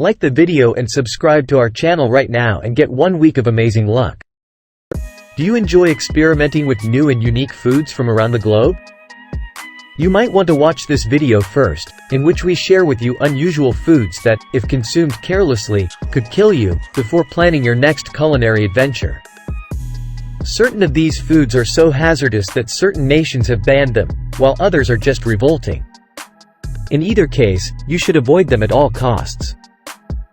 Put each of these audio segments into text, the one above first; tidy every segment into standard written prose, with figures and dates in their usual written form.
Like the video and subscribe to our channel right now and get 1 week of amazing luck. Do you enjoy experimenting with new and unique foods from around the globe? You might want to watch this video first, in which we share with you unusual foods that, if consumed carelessly, could kill you, before planning your next culinary adventure. Certain of these foods are so hazardous that certain nations have banned them, while others are just revolting. In either case, you should avoid them at all costs.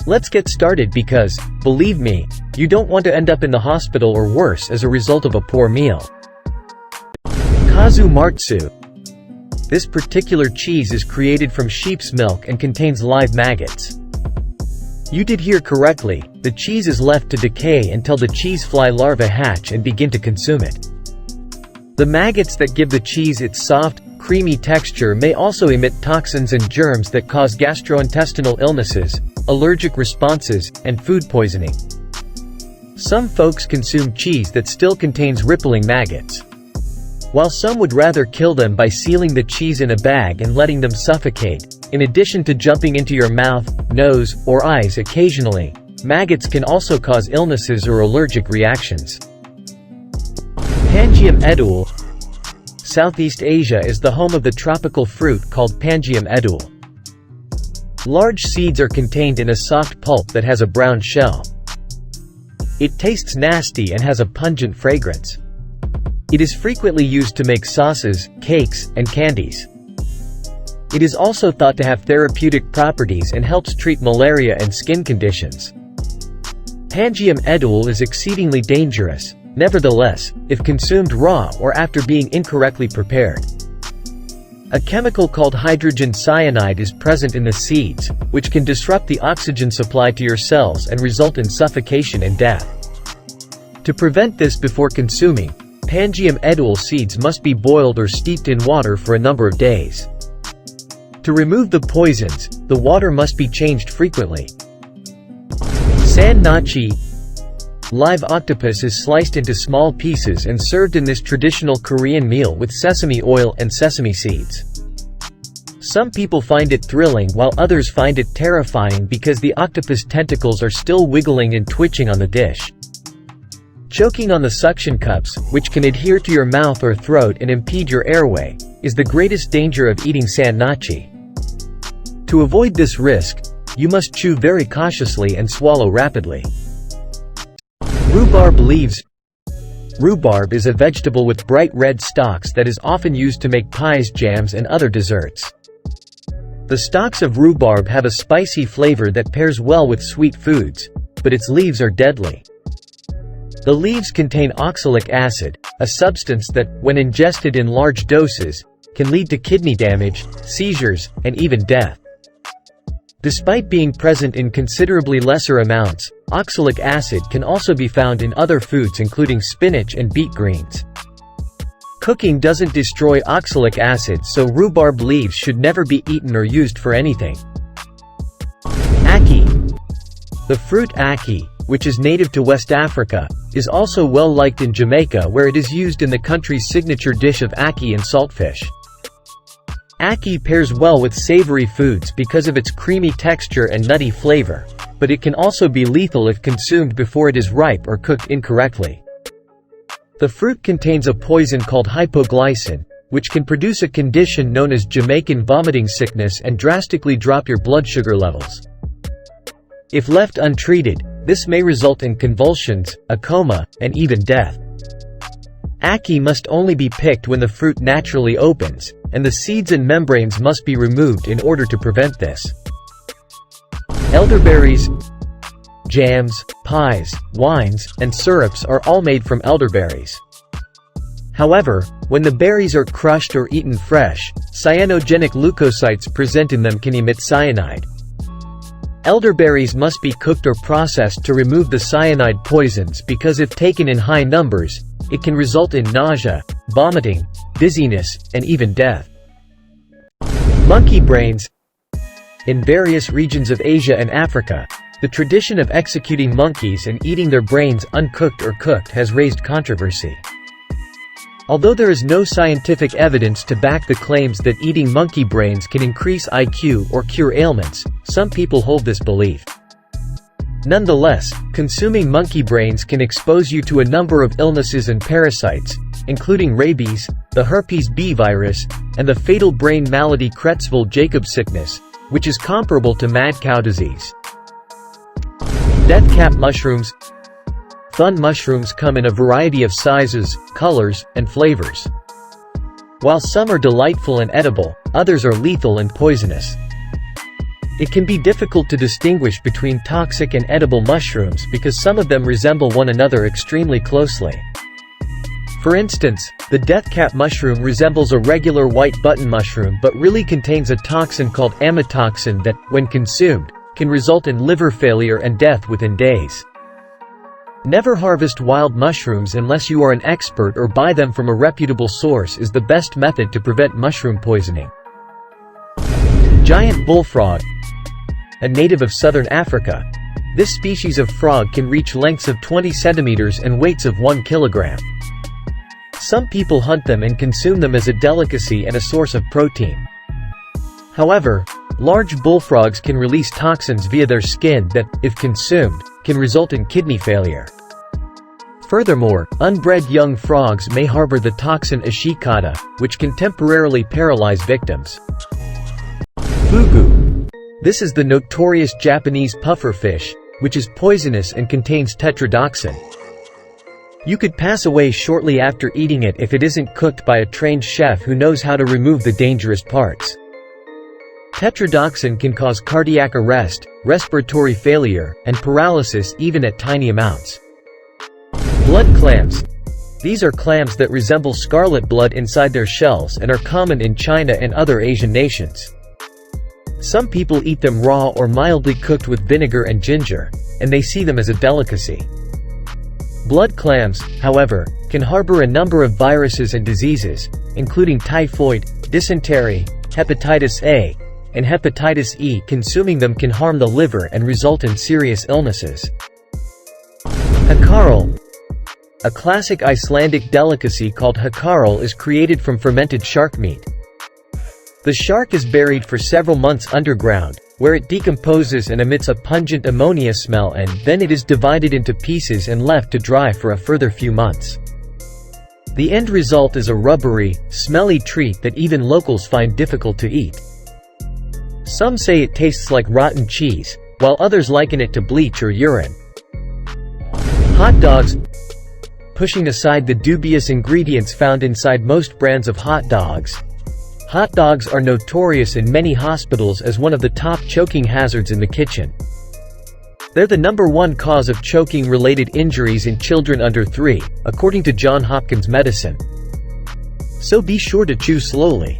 Let's get started because, believe me, you don't want to end up in the hospital or worse as a result of a poor meal. Kazumatsu. This particular cheese is created from sheep's milk and contains live maggots. You did hear correctly, the cheese is left to decay until the cheese fly larvae hatch and begin to consume it. The maggots that give the cheese its soft, creamy texture may also emit toxins and germs that cause gastrointestinal illnesses, allergic responses, and food poisoning. Some folks consume cheese that still contains rippling maggots. While some would rather kill them by sealing the cheese in a bag and letting them suffocate, in addition to jumping into your mouth, nose, or eyes occasionally, maggots can also cause illnesses or allergic reactions. Pangium Edul. Southeast Asia is the home of the tropical fruit called Pangium Edul. Large seeds are contained in a soft pulp that has a brown shell. It tastes nasty and has a pungent fragrance. It is frequently used to make sauces, cakes, and candies. It is also thought to have therapeutic properties and helps treat malaria and skin conditions. Pangium Edul is exceedingly dangerous, nevertheless, if consumed raw or after being incorrectly prepared. A chemical called hydrogen cyanide is present in the seeds, which can disrupt the oxygen supply to your cells and result in suffocation and death. To prevent this before consuming, Pangium Edul seeds must be boiled or steeped in water for a number of days. To remove the poisons, the water must be changed frequently. Sannachi. Live octopus is sliced into small pieces and served in this traditional Korean meal with sesame oil and sesame seeds. Some people find it thrilling while others find it terrifying because the octopus tentacles are still wiggling and twitching on the dish. Choking on the suction cups, which can adhere to your mouth or throat and impede your airway, is the greatest danger of eating sannachi. To avoid this risk, you must chew very cautiously and swallow rapidly. Rhubarb leaves. Rhubarb is a vegetable with bright red stalks that is often used to make pies, jams, and other desserts. The stalks of rhubarb have a spicy flavor that pairs well with sweet foods, but its leaves are deadly. The leaves contain oxalic acid, a substance that, when ingested in large doses, can lead to kidney damage, seizures, and even death. Despite being present in considerably lesser amounts, oxalic acid can also be found in other foods including spinach and beet greens. Cooking doesn't destroy oxalic acid, so rhubarb leaves should never be eaten or used for anything. Ackee. The fruit ackee, which is native to West Africa, is also well liked in Jamaica where it is used in the country's signature dish of ackee and saltfish. Ackee pairs well with savory foods because of its creamy texture and nutty flavor, but it can also be lethal if consumed before it is ripe or cooked incorrectly. The fruit contains a poison called hypoglycin, which can produce a condition known as Jamaican vomiting sickness and drastically drop your blood sugar levels. If left untreated, this may result in convulsions, a coma, and even death. Ackee must only be picked when the fruit naturally opens, and the seeds and membranes must be removed in order to prevent this. Elderberries. Jams, pies, wines, and syrups are all made from elderberries. However, when the berries are crushed or eaten fresh, cyanogenic leukocytes present in them can emit cyanide. Elderberries must be cooked or processed to remove the cyanide poisons because if taken in high numbers, it can result in nausea, vomiting, dizziness, and even death. Monkey brains. In various regions of Asia and Africa, the tradition of executing monkeys and eating their brains uncooked or cooked has raised controversy. Although there is no scientific evidence to back the claims that eating monkey brains can increase IQ or cure ailments, some people hold this belief. Nonetheless, consuming monkey brains can expose you to a number of illnesses and parasites, including rabies, the herpes B virus, and the fatal brain malady Creutzfeldt-Jakob sickness, which is comparable to mad cow disease. Deathcap mushrooms. Fun mushrooms come in a variety of sizes, colors, and flavors. While some are delightful and edible, others are lethal and poisonous. It can be difficult to distinguish between toxic and edible mushrooms because some of them resemble one another extremely closely. For instance, the deathcap mushroom resembles a regular white button mushroom but really contains a toxin called amatoxin that, when consumed, can result in liver failure and death within days. Never harvest wild mushrooms unless you are an expert or buy them from a reputable source is the best method to prevent mushroom poisoning. Giant bullfrog. A native of southern Africa, this species of frog can reach lengths of 20 centimeters and weights of 1 kilogram. Some people hunt them and consume them as a delicacy and a source of protein. However, large bullfrogs can release toxins via their skin that, if consumed, can result in kidney failure. Furthermore, unbred young frogs may harbor the toxin ashikata, which can temporarily paralyze victims. Fugu. This is the notorious Japanese pufferfish, which is poisonous and contains tetrodotoxin. You could pass away shortly after eating it if it isn't cooked by a trained chef who knows how to remove the dangerous parts. Tetrodotoxin can cause cardiac arrest, respiratory failure, and paralysis even at tiny amounts. Blood clams. These are clams that resemble scarlet blood inside their shells and are common in China and other Asian nations. Some people eat them raw or mildly cooked with vinegar and ginger, and they see them as a delicacy. Blood clams, however, can harbor a number of viruses and diseases, including typhoid, dysentery, hepatitis A, and hepatitis E. Consuming them can harm the liver and result in serious illnesses. Hakarl. A classic Icelandic delicacy called hakarl is created from fermented shark meat. The shark is buried for several months underground, where it decomposes and emits a pungent ammonia smell, and then it is divided into pieces and left to dry for a further few months. The end result is a rubbery, smelly treat that even locals find difficult to eat. Some say it tastes like rotten cheese, while others liken it to bleach or urine. Hot dogs. Pushing aside the dubious ingredients found inside most brands of hot dogs, hot dogs are notorious in many hospitals as one of the top choking hazards in the kitchen. They're the #1 cause of choking-related injuries in children under 3, according to Johns Hopkins Medicine. So be sure to chew slowly.